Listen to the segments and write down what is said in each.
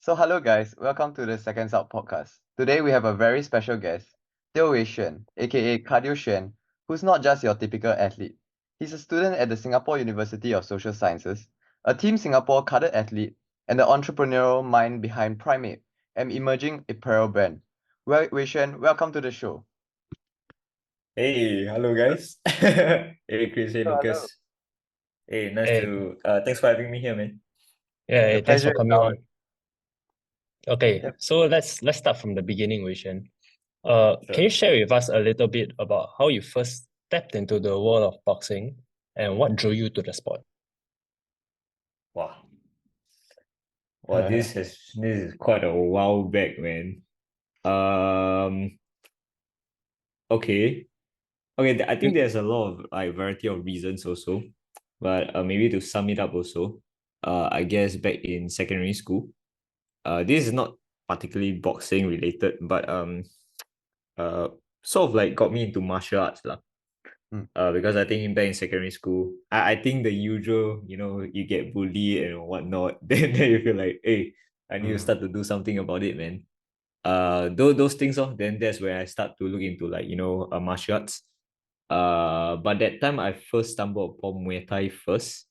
So hello guys, welcome to the Second Out podcast. Today we have a very special guest, Teo Wei Xuan, aka Cardio Xuan, who's not just your typical athlete. He's a student at the Singapore University of Social Sciences, a Team Singapore cadet athlete, and the entrepreneurial mind behind Primate, an emerging apparel brand. Well, Wei Xuan, welcome to the show. Hey, hello guys. Hey Chris, hey Hello. Lucas. Hey, Hey, thanks for having me here, man. yeah, The hey, thanks pleasure for is coming ours. on. Okay, Yep. so let's start from the beginning, Wei Xuan. Can Sure. you share with us a little bit about how you first stepped into the world of boxing and what drew you to the sport? Wow. Wow, this is quite a while back, man. Um, okay. Okay, I think there's a lot of like variety of reasons also. But maybe to sum it up also, I guess back in secondary school, this is not particularly boxing related, but uh sort of like got me into martial arts lah. Mm, Because I think back in secondary school, I think the usual, you get bullied and whatnot. Then you feel like, hey, I need to mm, start to do something about it, man. Those things off. Then that's where I start to look into like martial arts. But that time I first stumbled upon Muay Thai first.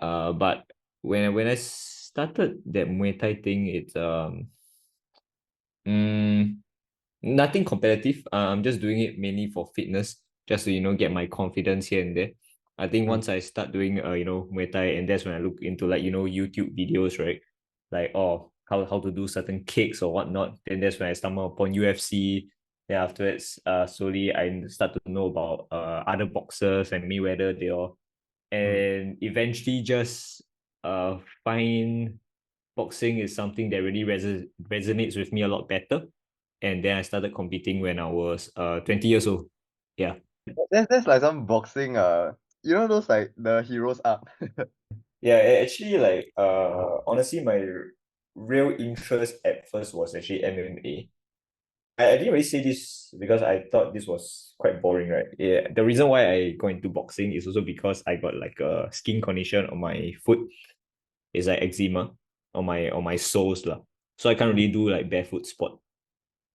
But when I started that Muay Thai thing, it's mm, nothing competitive. I'm just doing it mainly for fitness, just to get my confidence here and there. I think mm, once I start doing Muay Thai, and that's when I look into like YouTube videos, right? Like how to do certain kicks or whatnot. Then that's when I stumble upon UFC. Then afterwards, slowly I start to know about other boxers and Mayweather, they all, mm. and eventually just find boxing is something that really resonates with me a lot better. And then I started competing when I was 20 years old. Yeah. That's like some boxing, those like the heroes arc. Yeah, actually, like honestly, my real interest at first was actually MMA. I didn't really say this because I thought this was quite boring, right? Yeah, the reason why I got into boxing is also because I got like a skin condition on my foot. It's like eczema on my soles lah. So I can't really do like barefoot sport.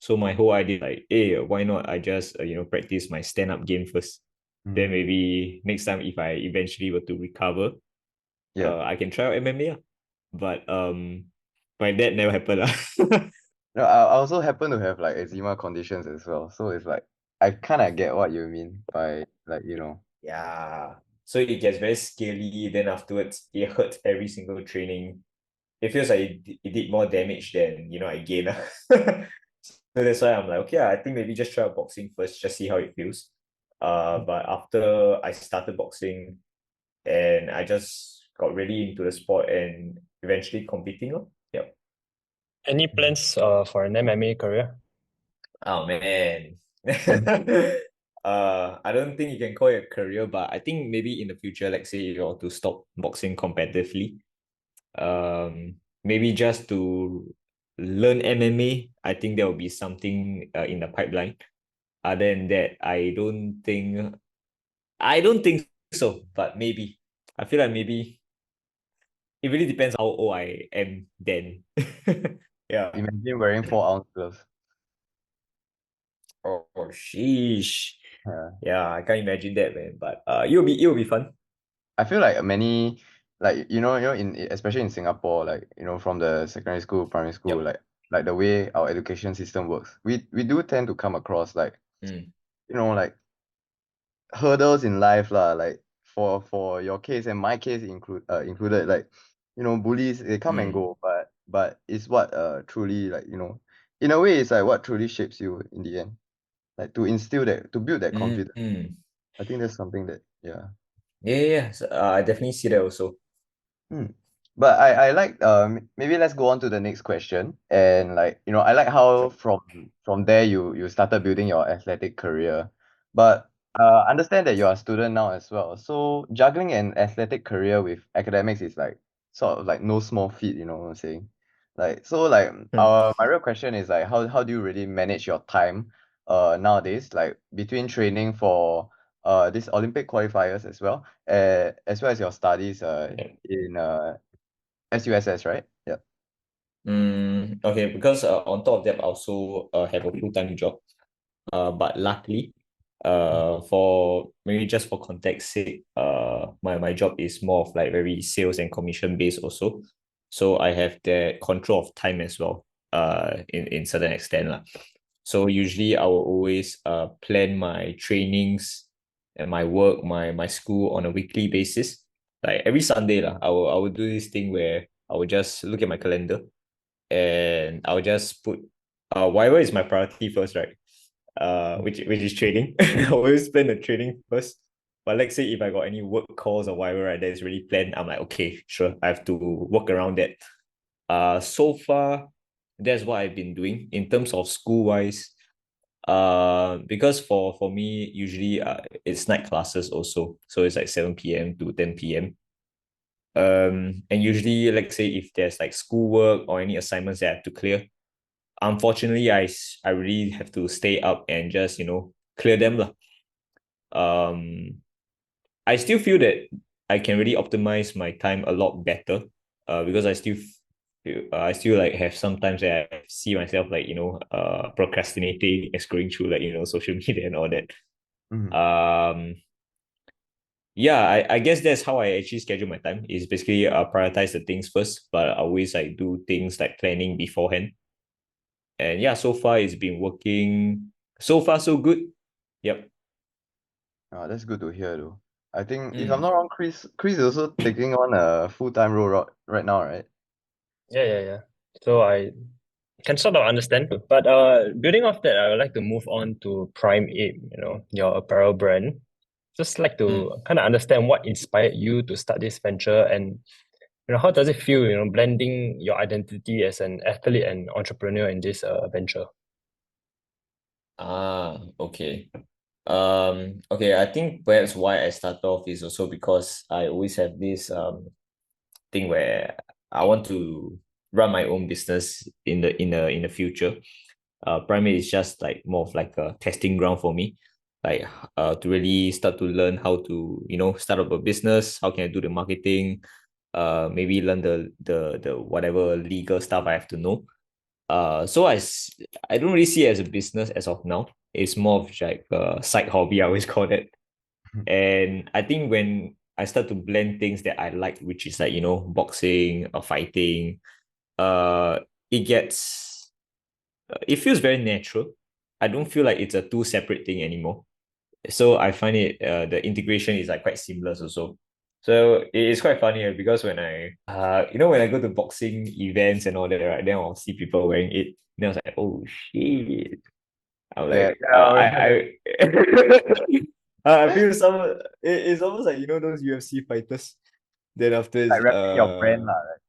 So my whole idea like, hey, why not I just practice my stand-up game first. Then Mm, maybe next time if I eventually were to recover, yeah. I can try out MMA. But but that never happened. No, I also happen to have like eczema conditions as well. So it's like I kind of get what you mean by like. Yeah. So it gets very scaly. Then afterwards, it hurts every single training. It feels like it did more damage than I gained. So that's why I'm like, okay, I think maybe just try out boxing first, just see how it feels. But after I started boxing and I just got really into the sport and eventually competing. Yep. Any Mm. plans for an MMA career? Oh man. I don't think you can call it a career, but I think maybe in the future, like say you want to stop boxing competitively, maybe just to learn MMA, I think there will be something in the pipeline. Other than that, I don't think so, but maybe. I feel like maybe it really depends how old I am then. Yeah. Imagine wearing 4 ounce gloves. Oh sheesh. Yeah. Yeah, I can't imagine that, man. But it will be fun. I feel like many like in especially in Singapore, like from the secondary school, primary school, Yep. like the way our education system works, we do tend to come across like Mm. like hurdles in life lah, like for your case and my case included, like bullies, they come and Mm. go, but it's what truly, like in a way it's like what truly shapes you in the end, like to build that Mm. confidence. Mm. I think that's something that, yeah. Yeah, yeah, yeah. So, I definitely see that also. Hmm. But I like, maybe let's go on to the next question. And like, I like how Sure. from there you started building your athletic career. But understand that you're a student now as well. So juggling an athletic career with academics is like sort of like no small feat, you know what I'm saying? Like, so like Hmm. my real question is like how do you really manage your time nowadays, like between training for this Olympic qualifiers as well as your studies Yeah. in SUSS, right? Yeah. Okay, because on top of that, I also have a full-time job. But luckily, for maybe just for context sake, my job is more of like very sales and commission based also. So I have that control of time as well, in certain extent lah. So usually I will always plan my trainings and my work, my school on a weekly basis. Like every Sunday lah, I will do this thing where I will just look at my calendar and I'll just put whatever is my priority first, right? Which is trading. I always plan the trading first. But let's say if I got any work calls or whatever, right, that is really planned, I'm like, okay, sure, I have to work around that. So far, that's what I've been doing in terms of school wise. Because for me, usually it's night classes also. So it's like 7 p.m. to 10 p.m. And usually, let's say if there's like schoolwork or any assignments that I have to clear, unfortunately, I really have to stay up and just clear them lah. I still feel that I can really optimize my time a lot better. Because I still like have sometimes that I see myself like procrastinating and scrolling through like social media and all that. Mhm. Yeah, I guess that's how I actually schedule my time is basically prioritize the things first, but I always like do things like planning beforehand. And yeah, so far it's been working. So far, so good. Yep. That's good to hear though. I think if I'm Mm. not wrong, Chris is also taking on a full-time role right now, right? Yeah. So I can sort of understand. But building off that, I would like to move on to Prime Ape, your apparel brand. Just like to Mm. kind of understand what inspired you to start this venture and how does it feel, blending your identity as an athlete and entrepreneur in this venture? Okay. Okay, I think perhaps why I start off is also because I always have this thing where I want to run my own business in the future. Primary is just like more of like a testing ground for me, like to really start to learn how to start up a business. How can I do the marketing? Maybe learn the whatever legal stuff I have to know. So I don't really see it as a business as of now. It's more of like a side hobby. I always call that. And I think when I start to blend things that I like, which is like boxing or fighting, uh, it gets it feels very natural. I don't feel like it's a two separate thing anymore. So I find it the integration is like quite seamless also. So it's quite funny because when I go to boxing events and all that, right, then I'll see people wearing it. Then I was like, oh shit. I'm Yeah, like, yeah. I feel it's almost like those UFC fighters. Then after Like repping your brand lah, right?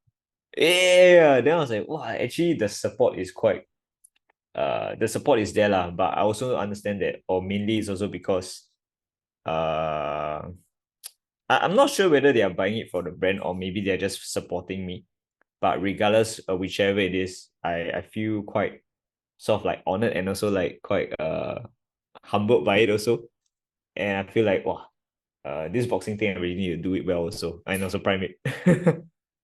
yeah, then I was like, wow, actually the support is there lah. But I also understand that, or mainly it's also because I'm not sure whether they are buying it for the brand or maybe they're just supporting me. But regardless, whichever it is, I feel quite sort of like honored and also like quite humbled by it also. And I feel like wow, this boxing thing I really need to do it well also, and also prime it.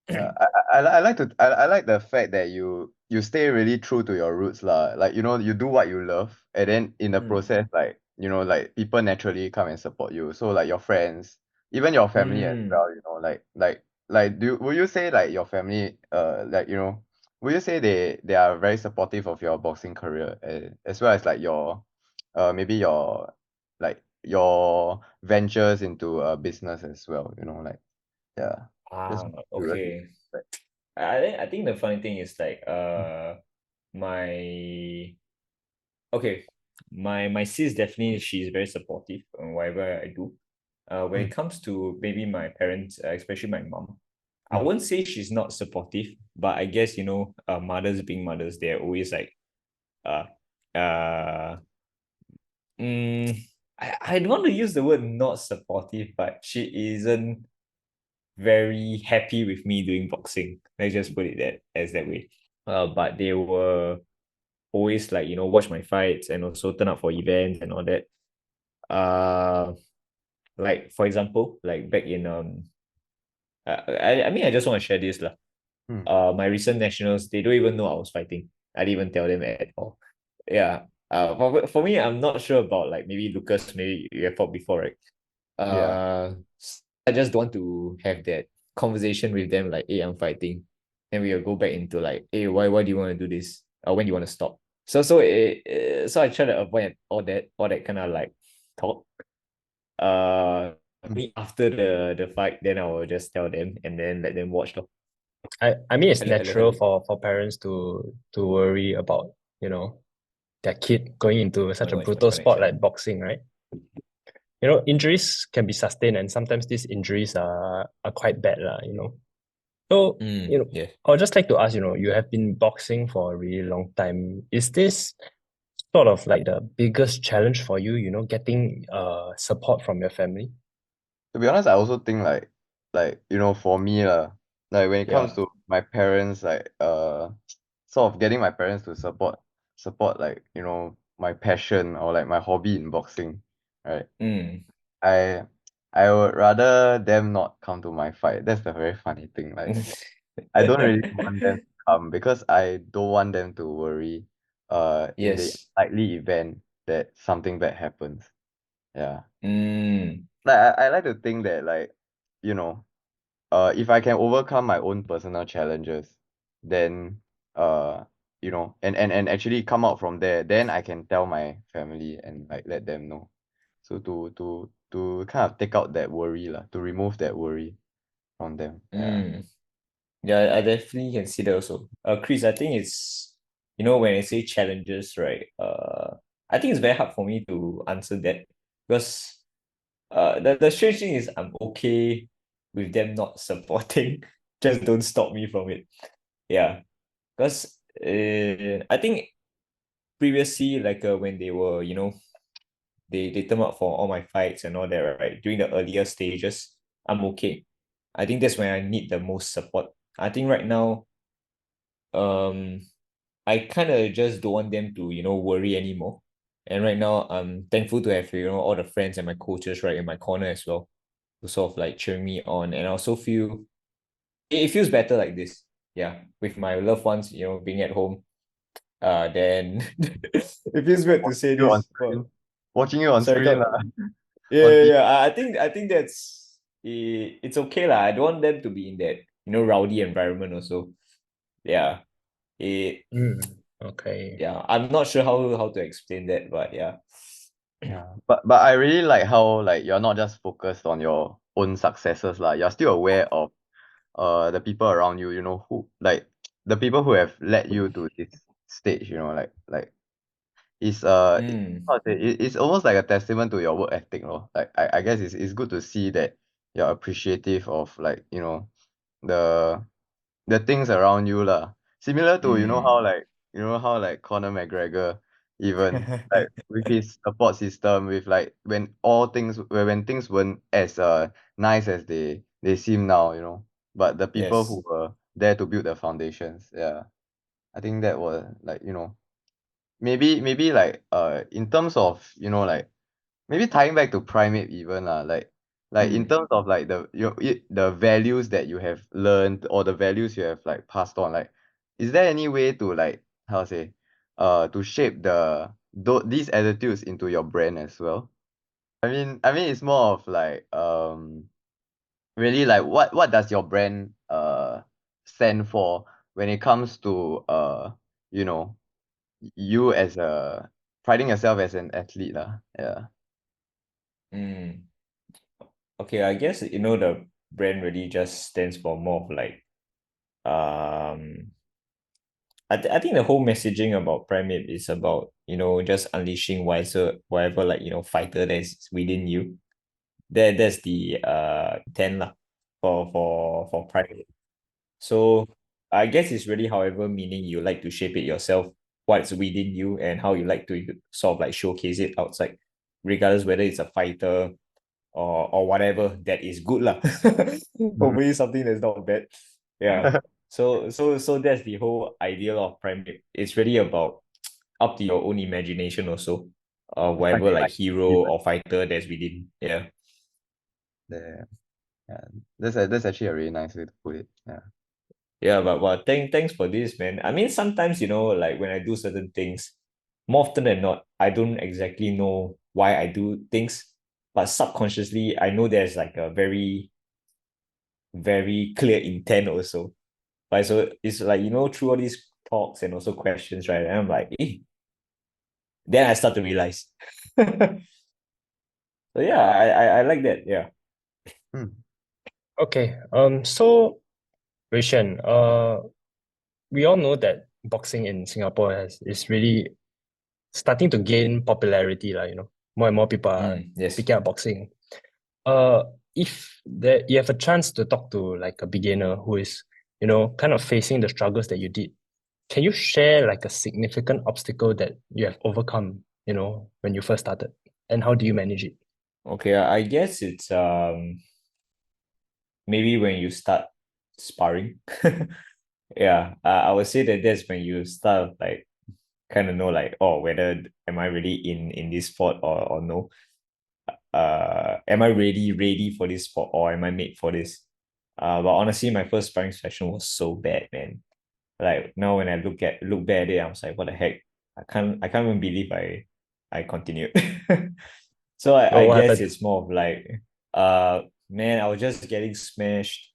Yeah, I like the fact that you stay really true to your roots lah. Like you do what you love, and then in the Mm. process, like like people naturally come and support you. So like your friends, even your family as Mm. well. Like would you say like your family like would you say they are very supportive of your boxing career as well as like your maybe your like your ventures into business as well. Like yeah, just curious. Okay. I think the funny thing is like my okay, my sis definitely she's very supportive on whatever I do. When Mm, it comes to maybe my parents, especially my mom, I mm, won't say she's not supportive, but I guess mothers being mothers, they're always like uh uh mm, I don't want to use the word not supportive, but she isn't very happy with me doing boxing. Let's just put it that way. But they were always like watch my fights and also turn up for events and all that. Uh, like for example, like back in I mean I just want to share this lah. My recent nationals, they don't even know I was fighting. I didn't even tell them at all. Yeah. For me, I'm not sure about like maybe Lucas, maybe you have fought before, right? Yeah. I just don't want to have that conversation with them like, hey, I'm fighting. And we'll go back into like, hey, why do you want to do this? Or when do you want to stop? So I try to avoid all that kind of like talk. Mm. After the fight, then I will just tell them and then let them watch. I mean, it's I let natural them. for parents to worry about, their kid going into Oh my such a god, it's my brutal sport connection. like boxing, right? Injuries can be sustained, and sometimes these injuries are quite bad, So, Yeah. I would just like to ask, you have been boxing for a really long time. Is this sort of like the biggest challenge for you, getting support from your family? To be honest, I also think for me like when it comes Yeah. to my parents, sort of getting my parents to support my passion or like my hobby in boxing, right? Mm. I I would rather them not come to my fight. That's the very funny thing. Like I don't really want them to come because I don't want them to worry in the Yes. likely event that something bad happens. Yeah. Mm. Like I like to think that you know if I can overcome my own personal challenges, then and actually come out from there, then I can tell my family and like let them know. So to kind of take out that worry lah, to remove that worry from them. Yeah. Mm. Yeah, I definitely can see that also. Chris, I think it's when I say challenges, right? I think it's very hard for me to answer that because the strange thing is I'm okay with them not supporting. Just don't stop me from it. Yeah. Because I think previously, like when they were, they turn up for all my fights and all that, right? During the earlier stages, I'm okay. I think that's when I need the most support. I think right now, um, I kind of just don't want them to, worry anymore. And right now, I'm thankful to have, all the friends and my coaches right in my corner as well, to sort of like cheer me on. And I also feel it feels better like this. Yeah, with my loved ones, being at home. Then it feels weird to say You on this, but screen, watching you on sorry, screen go. lah, Yeah, on yeah, TV. yeah. I think that's it's okay lah. I don't want them to be in that rowdy environment also. Yeah. It Okay. yeah. I'm not sure how to explain that, but yeah. Yeah. But I really like how like you're not just focused on your own successes lah. You're still aware of the people around you, who like the people who have led you to this stage, like it's Mm, how to say, it's almost like a testament to your work ethic, lor. Like I guess it's good to see that you're appreciative of like, the the things around you lah. Similar to mm. how like Conor McGregor even like with his support system with like when things weren't as nice as they seem now, but the people who Yes. were there to build the foundations, yeah. I think that was like, maybe like in terms of, like maybe tying back to primate even lah, like in Mm, terms of like the values that you have learned or the values you have like passed on, like is there any way to like how to say to shape these attitudes into your brand as well? I mean it's more of like really like what does your brand stand for when it comes to you know you as a priding yourself as an athlete lah, yeah. mm. Okay, I guess the brand really just stands for more of like um I think the whole messaging about Primate is about, just unleashing whatever like, fighter that's within you. That's the intent lah for Primate. So I guess it's really however meaning you like to shape it yourself, what's within you and how you like to sort of like showcase it outside, regardless whether it's a fighter or whatever that is good lah. Mhm. Hopefully something that's not bad. Yeah. So that's the whole idea of Primate. It's really about up to your own imagination also. Whatever Finding like like hero or fighter that's within. Yeah. the yeah, that's actually a really nice way to put it. Yeah. Yeah, but thanks for this, man. I mean, sometimes, like when I do certain things, more often than not, I don't exactly know why I do things, but subconsciously, I know there's like a very, very clear intent also. But so it's like, through all these talks and also questions, right? And I'm like, then I start to realize. So yeah, I like that. Yeah. Hmm. Okay. So Wei Xuan, we all know that boxing in Singapore is really starting to gain popularity, like, more and more people are Yes. picking up boxing. Uh, if you have a chance to talk to like a beginner who is, kind of facing the struggles that you did, can you share like a significant obstacle that you have overcome, when you first started, and how do you manage it? Okay, I guess it's maybe when you start sparring. Yeah, I would say that that's when you start like kind of know like, oh, whether am I really in this sport or no. Am I ready for this sport, or am I made for this? But honestly, my first sparring session was so bad, man. Like now when I look back at it, I was like, what the heck? I can't even believe I continued. So I Oh, what guess happened? it's more of like, man, I was just getting smashed.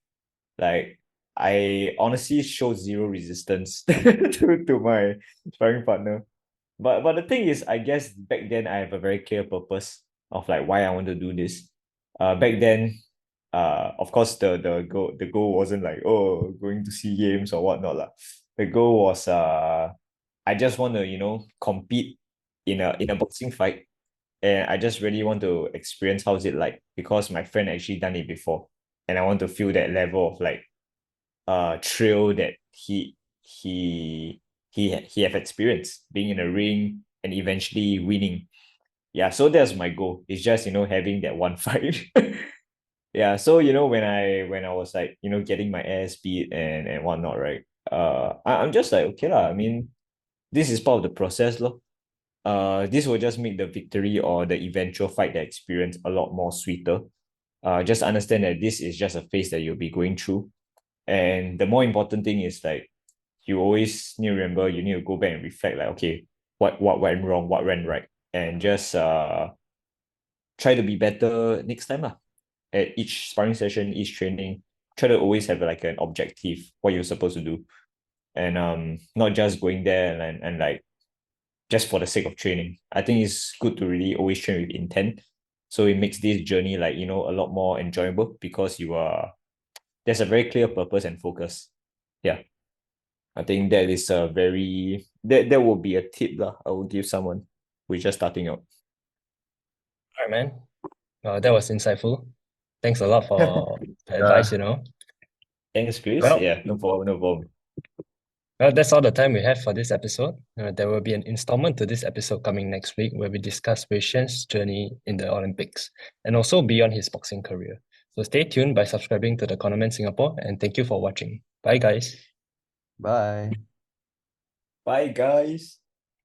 Like I honestly showed zero resistance to my sparring partner. But the thing is, I guess back then I have a very clear purpose of like why I want to do this. Back then, of course the goal wasn't like, oh, going to SEA Games or whatnot lah. The goal was I just want to compete in a boxing fight, and I just really want to experience how's it like, because my friend actually done it before, and I want to feel that level of like thrill that he have experienced being in a ring and eventually winning. Yeah, so that's my goal. It's just having that one fight. Yeah, so when I was like getting my ass beat and whatnot, right? I'm just like, okay lah. I mean, this is part of the process, lor. This will just make the victory or the eventual fight, the experience, a lot more sweeter. Just understand that this is just a phase that you'll be going through, and the more important thing is like, you always need to remember, you need to go back and reflect like, okay, what went wrong, what went right, and just try to be better next time lah. At each sparring session, each training, try to always have like an objective, what you're supposed to do, and not just going there and like just for the sake of training. I think it's good to really always train with intent, so it makes this journey like a lot more enjoyable, because there's a very clear purpose and focus. Yeah, I think that is a very that would be a tip lah I would give someone who's just starting out. All right, man. That was insightful. Thanks a lot for the advice, Thanks, Chris. Well, Yeah, no problem, no problem. well, that's all the time we have for this episode. There will be an installment to this episode coming next week where we discuss Wei Xuan's journey in the Olympics and also beyond his boxing career. So stay tuned by subscribing to the Cornerman Singapore, and thank you for watching. Bye, guys. Bye. Bye, guys.